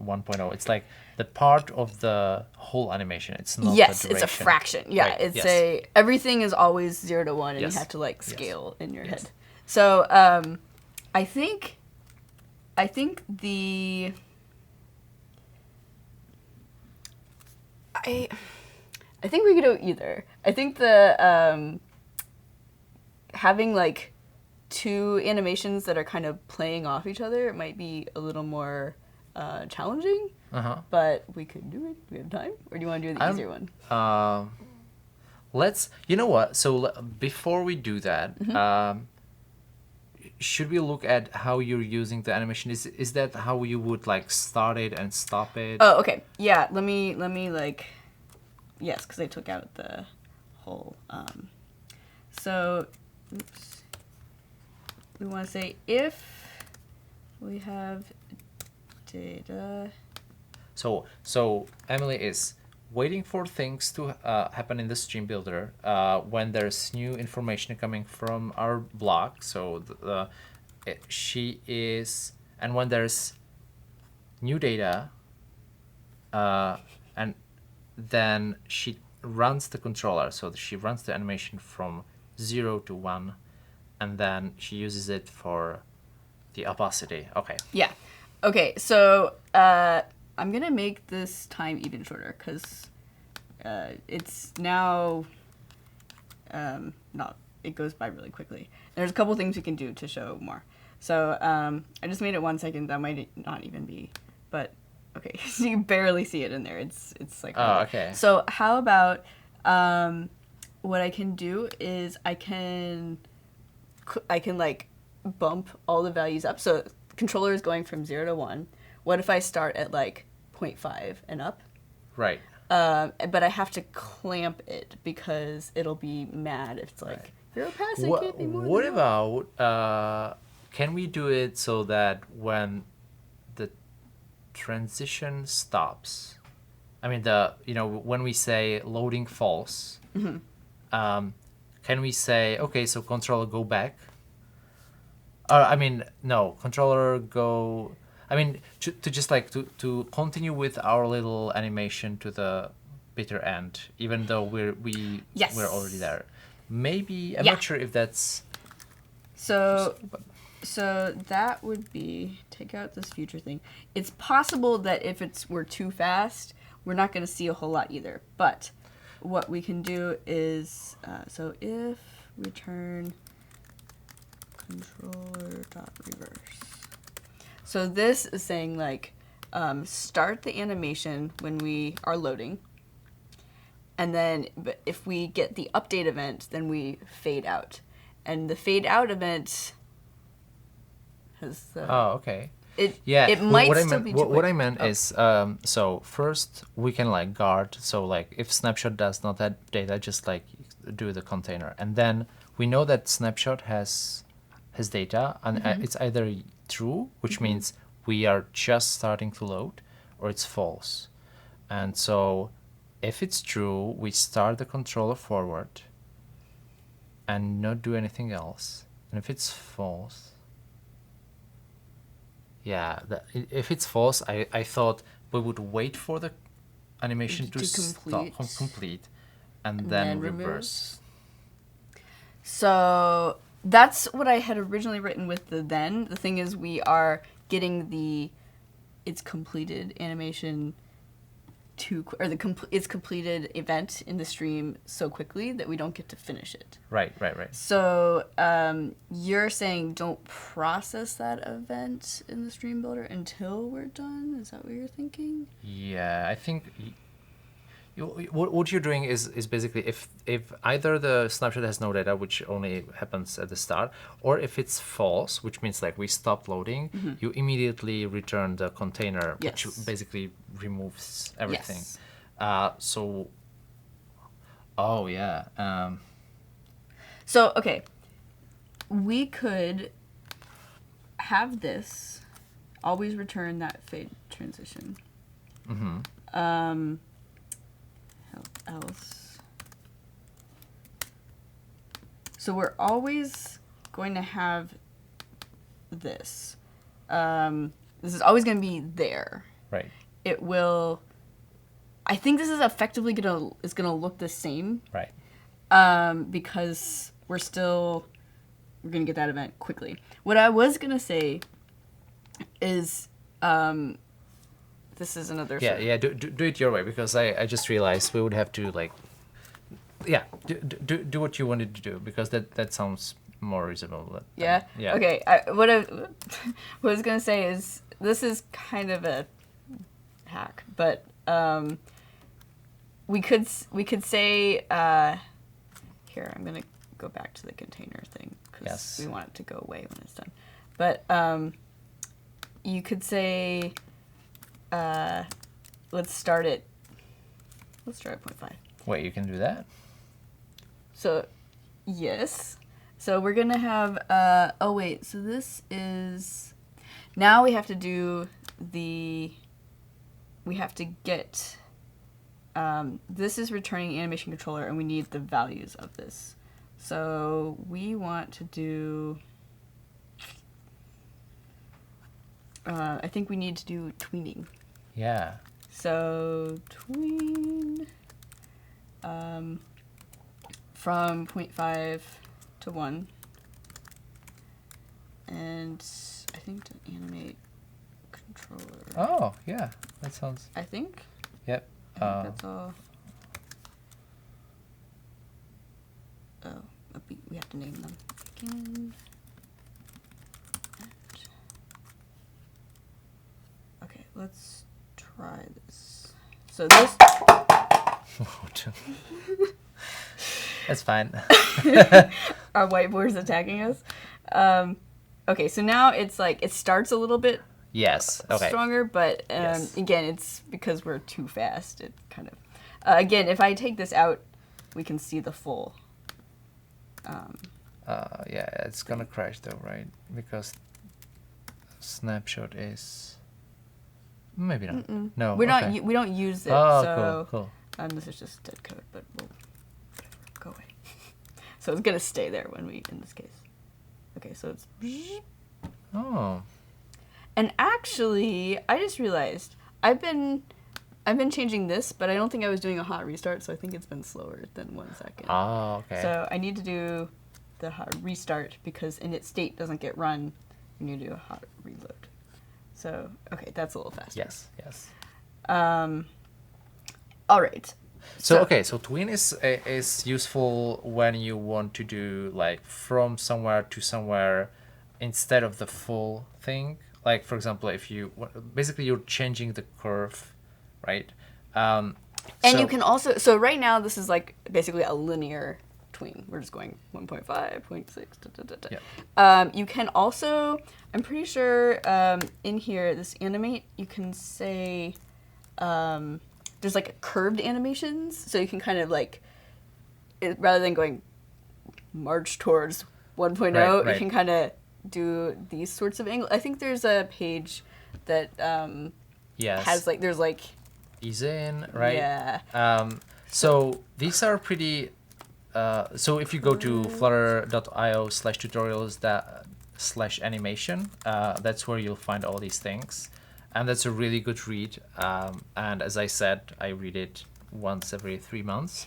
[SPEAKER 1] 1.0. It's like the part of the whole animation. It's not
[SPEAKER 2] yes,
[SPEAKER 1] the
[SPEAKER 2] it's a
[SPEAKER 1] duration.
[SPEAKER 2] fraction. Yeah,
[SPEAKER 1] Right,
[SPEAKER 2] it's
[SPEAKER 1] yes.
[SPEAKER 2] everything is always 0 to 1, and
[SPEAKER 1] Yes.
[SPEAKER 2] you have to like
[SPEAKER 1] Yes.
[SPEAKER 2] scale in your
[SPEAKER 1] Yes.
[SPEAKER 2] head. So, I think the I think we could do either. I think the having like two animations that are kind of playing off each other might be a little more challenging, but we could do it. Do we have time, or do you want to do the easier one?
[SPEAKER 1] Let's. You know what? So before we do that, should we look at how you're using the animation? Is that how you would like start it and stop it?
[SPEAKER 2] Oh, okay. Yeah. Let me like. Yes, because I took out the whole. So, oops. We want to say if we have data.
[SPEAKER 1] So Emily is waiting for things to happen in the stream builder when there's new information coming from our BLoC. So she is, and when there's new data, and then she runs the controller. So she runs the animation from 0 to 1, and then she uses it for the opacity. Okay.
[SPEAKER 2] Yeah. Okay. So I'm gonna make this time even shorter because it's now not. It goes by really quickly. There's a couple things we can do to show more. So I just made it 1 second. That might not even be, but okay. So you barely see it in there. It's like.
[SPEAKER 1] Oh, okay.
[SPEAKER 2] So how about what I can do is I can like bump all the values up. So the controller is going from 0 to 1. What if I start at like 0.5 and up?
[SPEAKER 1] Right.
[SPEAKER 2] But I have to clamp it because it'll be mad if it's like,
[SPEAKER 1] Right.
[SPEAKER 2] you're passing, can't be more
[SPEAKER 1] What
[SPEAKER 2] than one.
[SPEAKER 1] about, can we do it so that when the transition stops, I mean, when we say loading false, can we say, okay, so controller go back? I mean, no, controller go. I mean, to just like to continue with our little animation to the bitter end, even though we're already there. Maybe I'm not sure if that's.
[SPEAKER 2] So that would be, take out this future thing. It's possible that if we're too fast, we're not going to see a whole lot either. But what we can do is, so if return controller.reverse. So this is saying like, start the animation when we are loading. And then if we get the update event, then we fade out. And the fade out event has
[SPEAKER 1] okay.
[SPEAKER 2] It might still be too quick.
[SPEAKER 1] What I meant is, so first we can like guard. So like if snapshot does not add data, just like do the container. And then we know that snapshot has data, and it's either true, which means we are just starting to load, or it's false. And so if it's true, we start the controller forward and not do anything else. And if it's false, if it's false, I thought we would wait for the animation to stop complete and then reverse.
[SPEAKER 2] So that's what I had originally written with the then. The thing is, we are getting it's completed animation its completed event in the stream so quickly that we don't get to finish it.
[SPEAKER 1] Right.
[SPEAKER 2] So you're saying don't process that event in the stream builder until we're done? Is that what you're thinking?
[SPEAKER 1] Yeah, I think what you're doing is basically if either the snapshot has no data, which only happens at the start, or if it's false, which means like we stop loading, you immediately return the container, which basically removes everything. So
[SPEAKER 2] okay, we could have this always return that fade transition. Else. So we're always going to have this. This is always going to be there.
[SPEAKER 1] Right.
[SPEAKER 2] It will. I think this is effectively gonna look the same.
[SPEAKER 1] Right.
[SPEAKER 2] Because we're gonna get that event quickly. What I was gonna say is. This is another.
[SPEAKER 1] Do it your way, because I just realized we would have to like, do what you wanted to do, because that sounds more reasonable.
[SPEAKER 2] Yeah. Okay. What I was gonna say is this is kind of a hack, but we could say here I'm gonna go back to the container thing because we want it to go away when it's done, but you could say. Let's start at 0.5.
[SPEAKER 1] Wait, you can do that?
[SPEAKER 2] So, yes. So we're gonna have, so this is, now we have to do we have to get, this is returning animation controller and we need the values of this. So we want to do, I think we need to do tweening.
[SPEAKER 1] Yeah.
[SPEAKER 2] So tween from 0.5 to 1. And I think to animate controller.
[SPEAKER 1] Oh, yeah. that sounds.
[SPEAKER 2] I think.
[SPEAKER 1] Yep.
[SPEAKER 2] I think that's all. Oh, we have to name them. Begin. Okay, let's try this. So this.
[SPEAKER 1] That's fine.
[SPEAKER 2] Our whiteboard's attacking us. Okay, so now it's like it starts a little bit
[SPEAKER 1] Yes. Okay.
[SPEAKER 2] stronger, but
[SPEAKER 1] Yes.
[SPEAKER 2] again, it's because we're too fast. It kind of again, if I take this out, we can see the full.
[SPEAKER 1] Yeah, it's gonna crash though, right? Because snapshot is maybe not. No,
[SPEAKER 2] We're
[SPEAKER 1] okay.
[SPEAKER 2] not. We don't use it.
[SPEAKER 1] Oh,
[SPEAKER 2] so,
[SPEAKER 1] cool.
[SPEAKER 2] this is just dead code, but we'll go away. So it's gonna stay there when we in this case. Okay, so it's.
[SPEAKER 1] Oh,
[SPEAKER 2] And actually, I just realized I've been changing this, but I don't think I was doing a hot restart, so I think it's been slower than 1 second.
[SPEAKER 1] oh, okay.
[SPEAKER 2] So I need to do the hot restart because init state doesn't get run when you do a hot reload. So okay, that's a little faster.
[SPEAKER 1] Yes, yes.
[SPEAKER 2] All right.
[SPEAKER 1] So okay, so tween is useful when you want to do like from somewhere to somewhere instead of the full thing. Like for example, if you basically you're changing the curve, right?
[SPEAKER 2] And
[SPEAKER 1] so-
[SPEAKER 2] you can also, so right now this is like basically a linear tween. We're just going 1.5, 0.6, da, da, da, da.
[SPEAKER 1] Yeah.
[SPEAKER 2] You can also, I'm pretty sure in here, this animate, you can say, there's like curved animations. So you can kind of like, rather than going march towards 1.0,
[SPEAKER 1] Right, right.
[SPEAKER 2] you can kind of do these sorts of angles. I think there's a page that
[SPEAKER 1] yes.
[SPEAKER 2] has like, there's like,
[SPEAKER 1] ease in, right?
[SPEAKER 2] yeah.
[SPEAKER 1] So these are pretty. So if you go to flutter.io/tutorials/animation, that's where you'll find all these things, and that's a really good read. And as I said, I read it once every 3 months.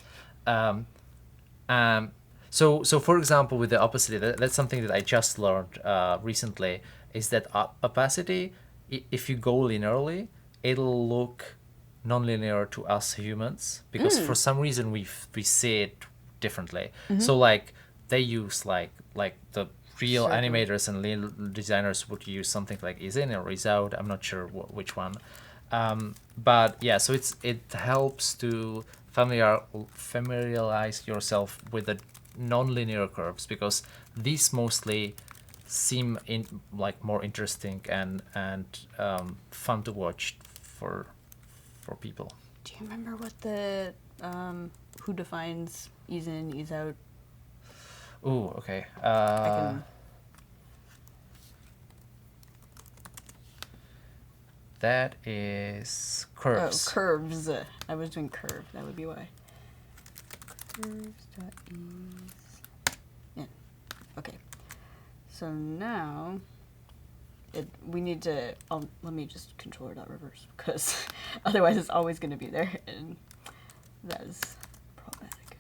[SPEAKER 1] So for example, with the opacity, that's something that I just learned recently. Is that opacity? If you go linearly, it'll look non-linear to us humans because for some reason we see it differently. So like they use like the real
[SPEAKER 2] Sure.
[SPEAKER 1] animators and real designers would use something like is in or is out. I'm not sure which one. But yeah, so it helps to familiarize yourself with the non-linear curves because these mostly seem like more interesting and fun to watch for people.
[SPEAKER 2] Do you remember what the who defines ease in, ease out?
[SPEAKER 1] Ooh, okay.
[SPEAKER 2] I can.
[SPEAKER 1] That is curves.
[SPEAKER 2] Oh, curves. I was doing curve. That would be why. Curves.ease in. Okay. So now we need to. Let me just controller.reverse because otherwise it's always going to be there, and that is problematic.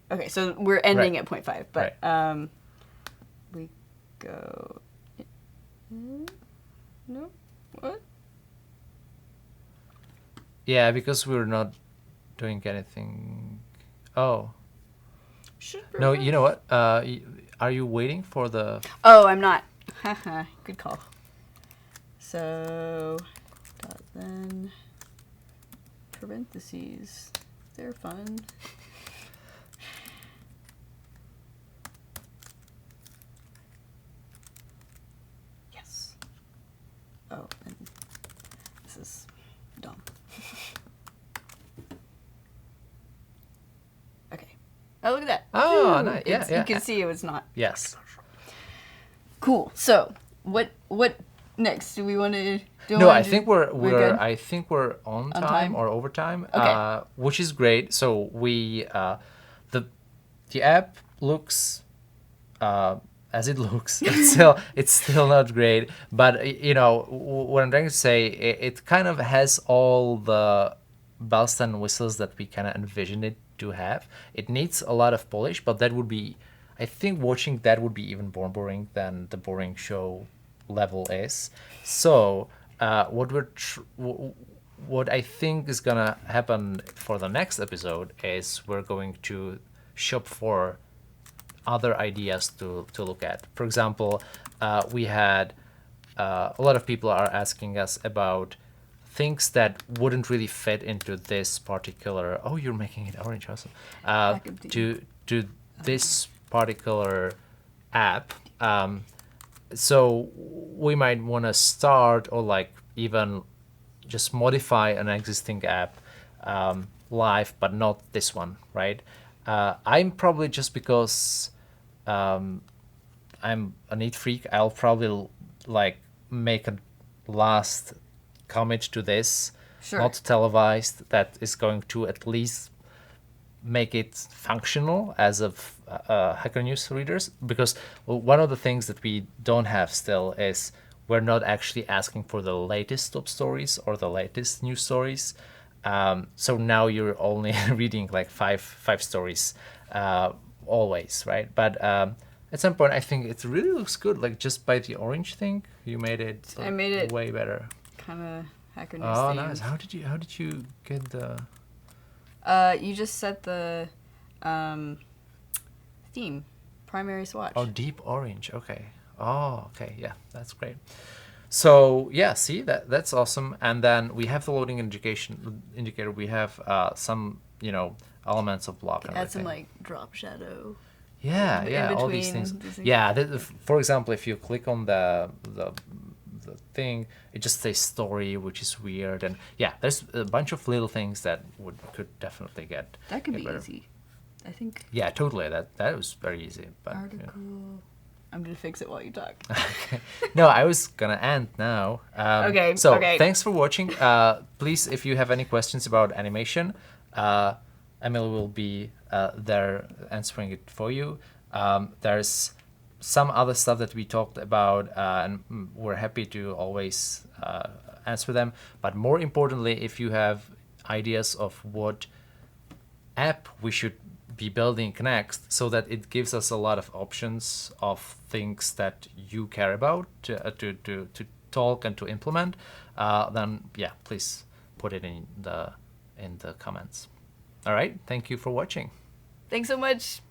[SPEAKER 2] Okay, so we're ending
[SPEAKER 1] Right.
[SPEAKER 2] at 0.5, but we go. No, what?
[SPEAKER 1] Yeah, because we're not doing anything. Oh.
[SPEAKER 2] Should
[SPEAKER 1] No,
[SPEAKER 2] reverse.
[SPEAKER 1] you know what? Are you waiting for the?
[SPEAKER 2] Oh, I'm not. Haha, good call. So, dot then parentheses. They're fun. Yes. Oh, and this is dumb. Okay. Oh, look at that.
[SPEAKER 1] Oh,
[SPEAKER 2] Ooh,
[SPEAKER 1] nice. Yeah,
[SPEAKER 2] it's-
[SPEAKER 1] yeah.
[SPEAKER 2] You can see it was not.
[SPEAKER 1] Yes.
[SPEAKER 2] Cool. So, what next? Do we want to do?
[SPEAKER 1] No, I think we're
[SPEAKER 2] good?
[SPEAKER 1] I think we're on time
[SPEAKER 2] time?
[SPEAKER 1] or overtime,
[SPEAKER 2] Okay.
[SPEAKER 1] which is great. So we the app looks as it looks. It's still not great, but you know what I'm trying to say. It kind of has all the bells and whistles that we kind of envisioned it to have. It needs a lot of polish, but that would be, I think, watching that would be even more boring than the boring show level is. So what I think is gonna happen for the next episode is we're going to shop for other ideas to look at. For example, we had a lot of people are asking us about things that wouldn't really fit into this particular. Oh, you're making it orange, awesome. To this particular app. So we might want to start or like even just modify an existing app live, but not this one, right? I'm probably, just because I'm a neat freak, I'll probably like make a last commit to this, not televised, that is going to at least make it functional as of Hacker News readers, because one of the things that we don't have still is we're not actually asking for the latest top stories or the latest news stories. So now you're only reading like five stories always, right? But at some point, I think it really looks good. Like just by the orange thing, you made it.
[SPEAKER 2] I made it
[SPEAKER 1] way better.
[SPEAKER 2] Kind of Hacker News.
[SPEAKER 1] Oh,
[SPEAKER 2] themed.
[SPEAKER 1] nice. How did you get the?
[SPEAKER 2] You just set the theme, primary swatch.
[SPEAKER 1] Oh, deep orange. Okay. Oh, okay. Yeah, that's great. So yeah, see that's awesome. And then we have the loading indicator. We have some elements of BLoC.
[SPEAKER 2] Add some like drop shadow.
[SPEAKER 1] Yeah, all these things. Yeah, for example, if you click on the thing, it just says story, which is weird. And yeah, there's a bunch of little things that could definitely get.
[SPEAKER 2] That could be
[SPEAKER 1] better.
[SPEAKER 2] easy, I think.
[SPEAKER 1] Yeah, totally. That was very easy. But
[SPEAKER 2] article. Yeah. I'm gonna fix it while you talk.
[SPEAKER 1] Okay. No, I was gonna end now.
[SPEAKER 2] Okay.
[SPEAKER 1] So
[SPEAKER 2] okay.
[SPEAKER 1] Thanks for watching. Please, if you have any questions about animation, Emily will be there answering it for you. There's some other stuff that we talked about, and we're happy to always answer them. But more importantly, if you have ideas of what app we should be building next, so that it gives us a lot of options of things that you care about to talk and to implement, then yeah, please put it in the comments. All right, thank you for watching.
[SPEAKER 2] Thanks so much.